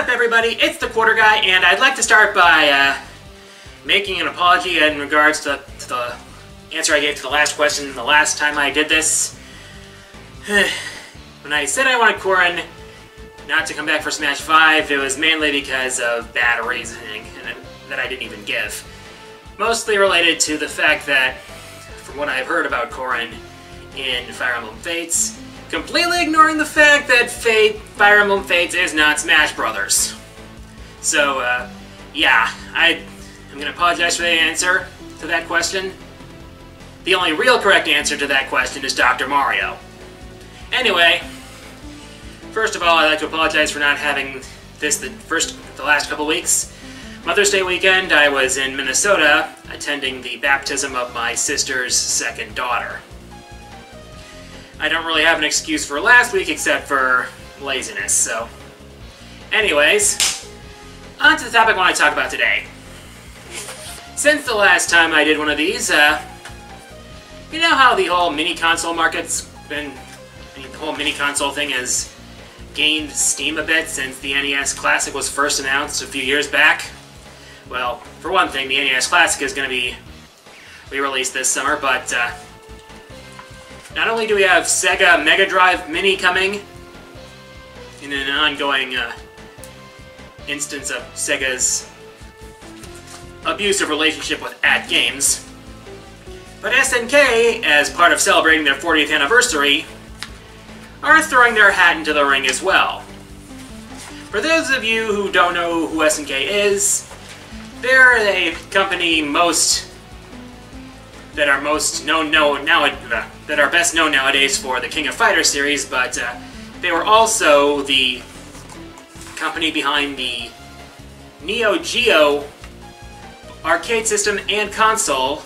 up, everybody? It's the Quarter Guy, and I'd like to start by making an apology in regards to the answer I gave to the last question the last time I did this. When I said I wanted Corrin not to come back for Smash 5, it was mainly because of bad reasoning that I didn't even give. Mostly related to the fact that, from what I've heard about Corrin in Fire Emblem Fates, completely ignoring the fact that Fire Emblem Fates is not Smash Brothers. So, yeah, I'm gonna apologize for the answer to that question. The only real correct answer to that question is Dr. Mario. Anyway, first of all, I'd like to apologize for not having this the last couple weeks. Mother's Day weekend, I was in Minnesota attending the baptism of my sister's second daughter. I don't really have an excuse for last week except for laziness, so... Anyways, on to the topic I want to talk about today. Since the last time I did one of these, you know how the whole mini-console market's been... the whole mini-console thing has gained steam a bit since the NES Classic was first announced a few years back? Well, for one thing, the NES Classic is going to be re-released this summer, but not only do we have Sega Mega Drive Mini coming in an ongoing instance of Sega's abusive relationship with AtGames, but SNK, as part of celebrating their 40th anniversary, are throwing their hat into the ring as well. For those of you who don't know who SNK is, they're a company that are best known nowadays for the King of Fighters series, but they were also the company behind the NeoGeo arcade system and console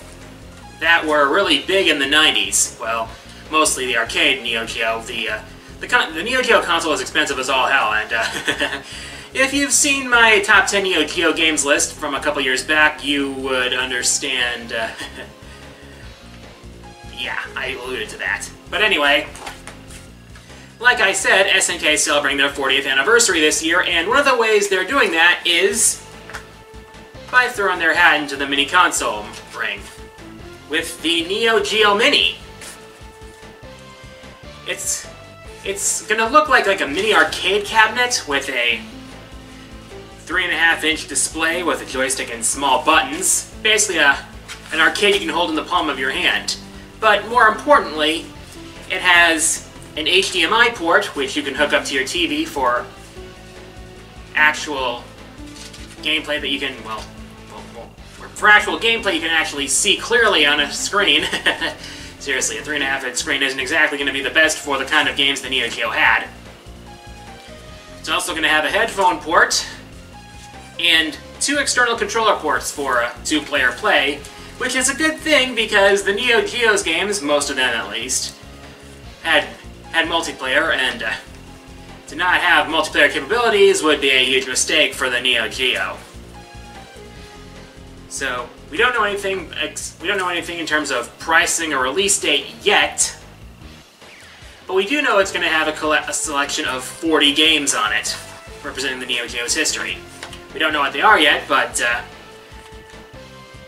that were really big in the 90s. Well, mostly the arcade NeoGeo. The NeoGeo console is expensive as all hell, and if you've seen my top 10 NeoGeo games list from a couple years back, you would understand. Yeah, I alluded to that. But anyway, like I said, SNK is celebrating their 40th anniversary this year, and one of the ways they're doing that is by throwing their hat into the mini console ring with the NeoGeo Mini. It's gonna look like a mini arcade cabinet with a 3.5-inch display with a joystick and small buttons. Basically an arcade you can hold in the palm of your hand. But more importantly, it has an HDMI port which you can hook up to your TV for actual gameplay that you can, for actual gameplay you can actually see clearly on a screen. Seriously, a 3.5-inch screen isn't exactly going to be the best for the kind of games the NeoGeo had. It's also going to have a headphone port and 2 external controller ports for 2-player play, which is a good thing because the NeoGeo's games, most of them at least, had multiplayer, and to not have multiplayer capabilities would be a huge mistake for the NeoGeo. So we don't know anything in terms of pricing or release date yet, but we do know it's going to have a selection of 40 games on it, representing the NeoGeo's history. We don't know what they are yet, but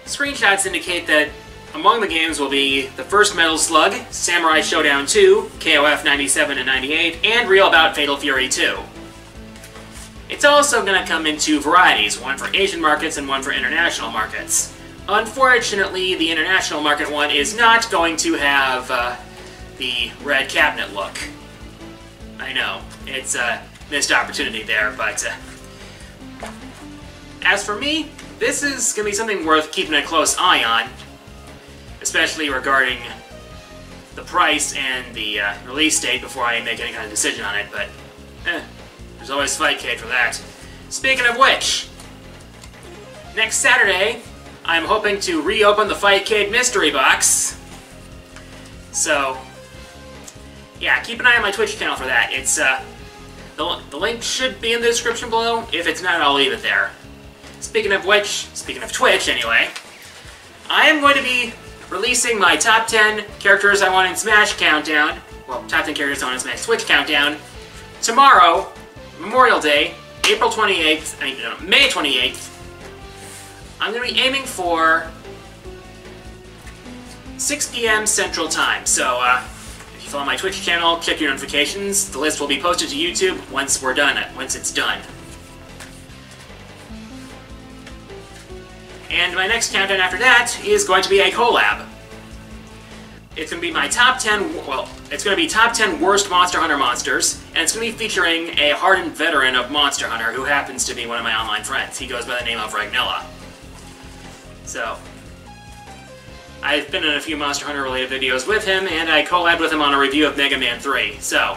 screenshots indicate that among the games will be the first Metal Slug, Samurai Showdown 2, KOF 97 and 98, and Real Bout Fatal Fury 2. It's also going to come in 2 varieties, one for Asian markets and one for international markets. Unfortunately, the international market one is not going to have the red cabinet look. I know, it's a missed opportunity there, but as for me, this is going to be something worth keeping a close eye on, especially regarding the price and the release date before I make any kind of decision on it, but there's always Fightcade for that. Speaking of which, next Saturday, I'm hoping to reopen the Fightcade mystery box. So, yeah, keep an eye on my Twitch channel for that. It's the link should be in the description below. If it's not, I'll leave it there. Speaking of Twitch anyway, I am going to be releasing my top 10 characters I want in Smash countdown. Well, top 10 characters I want in Smash Switch countdown tomorrow, Memorial Day, April 28th, no, May 28th, I'm going to be aiming for 6 p.m. Central Time. So, if you follow my Twitch channel, check your notifications. The list will be posted to YouTube once it's done. And my next countdown after that is going to be a collab. It's going to be my top 10, well, it's going to be top 10 worst Monster Hunter monsters, and it's going to be featuring a hardened veteran of Monster Hunter who happens to be one of my online friends. He goes by the name of Ragnella. So, I've been in a few Monster Hunter related videos with him, and I collabed with him on a review of Mega Man 3, so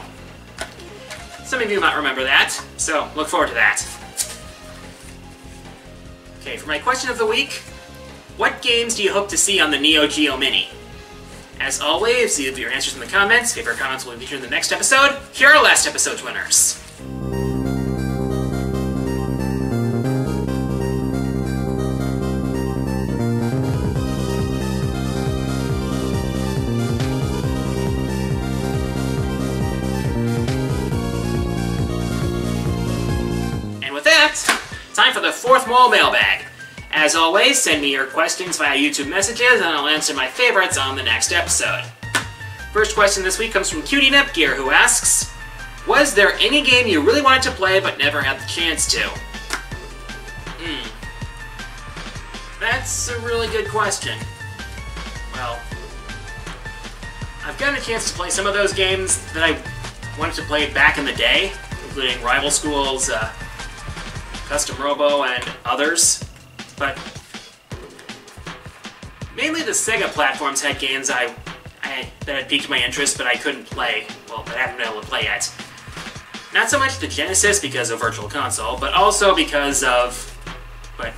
some of you might remember that, so look forward to that. Okay, for my question of the week, what games do you hope to see on the NeoGeo Mini? As always, leave your answers in the comments. Favorite comments will be featured in the next episode. Here are last episode's winners. And with that, time for the fourth mole mailbag. As always, send me your questions via YouTube messages, and I'll answer my favorites on the next episode. First question this week comes from Cutie Nepgear, who asks, was there any game you really wanted to play but never had the chance to? That's a really good question. Well, I've gotten a chance to play some of those games that I wanted to play back in the day, including Rival Schools, Custom Robo, and others. But mainly the Sega platforms had games that had piqued my interest, but I couldn't play. Well, that I haven't been able to play yet. Not so much the Genesis because of Virtual Console, but also because of, but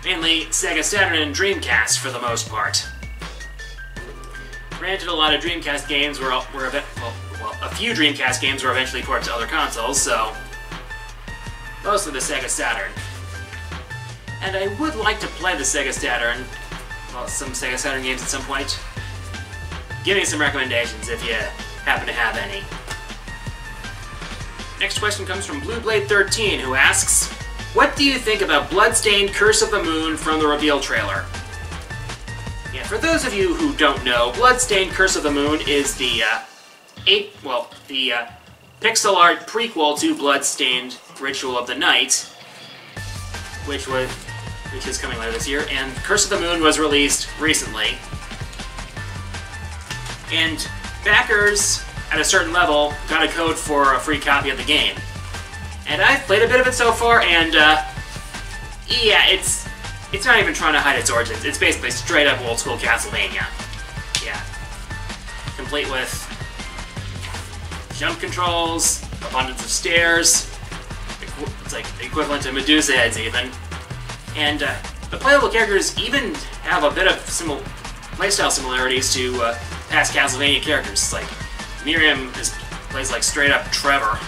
mainly Sega Saturn and Dreamcast for the most part. Granted, a lot of Dreamcast games were a few Dreamcast games were eventually ported to other consoles, so mostly the Sega Saturn. And I would like to play the Sega Saturn, well, some Sega Saturn games at some point. Give me some recommendations if you happen to have any. Next question comes from BlueBlade13, who asks, what do you think about Bloodstained Curse of the Moon from the reveal trailer? Yeah, for those of you who don't know, Bloodstained Curse of the Moon is the pixel art prequel to Bloodstained Ritual of the Night, which is coming later this year, and Curse of the Moon was released recently. And backers at a certain level got a code for a free copy of the game. And I've played a bit of it so far, and yeah, it's not even trying to hide its origins. It's basically straight up old school Castlevania. Yeah. Complete with jump controls, abundance of stairs, it's like the equivalent to Medusa heads even. And the playable characters even have a bit of playstyle similarities to past Castlevania characters. Like, Miriam plays like straight up Trevor.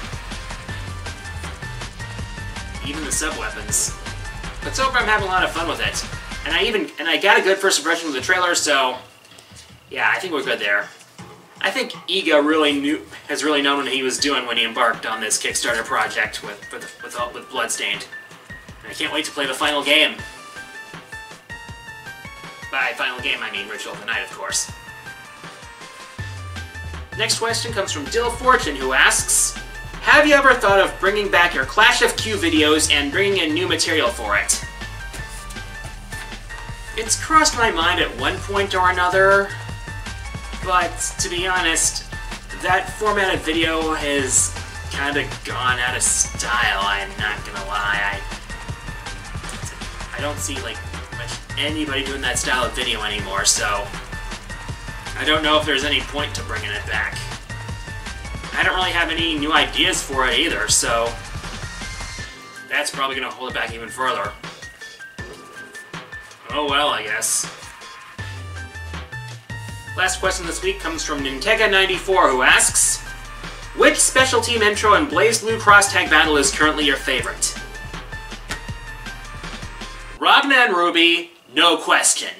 Even the sub-weapons. But so far I'm having a lot of fun with it. And I got a good first impression with the trailer, so yeah, I think we're good there. I think Iga has really known what he was doing when he embarked on this Kickstarter project with Bloodstained. And I can't wait to play the final game. By final game, I mean Ritual of the Night, of course. Next question comes from Dill Fortune, who asks, have you ever thought of bringing back your Clash of Q videos and bringing in new material for it? It's crossed my mind at one point or another, but to be honest, that format of video has kind of gone out of style, I'm not gonna lie. I don't see like much anybody doing that style of video anymore, so I don't know if there's any point to bringing it back. I don't really have any new ideas for it either, so that's probably going to hold it back even further. Oh well, I guess. Last question this week comes from Nintega94, who asks, which special team intro in BlazBlue Cross Tag Battle is currently your favorite? Ragna and Ruby, no question.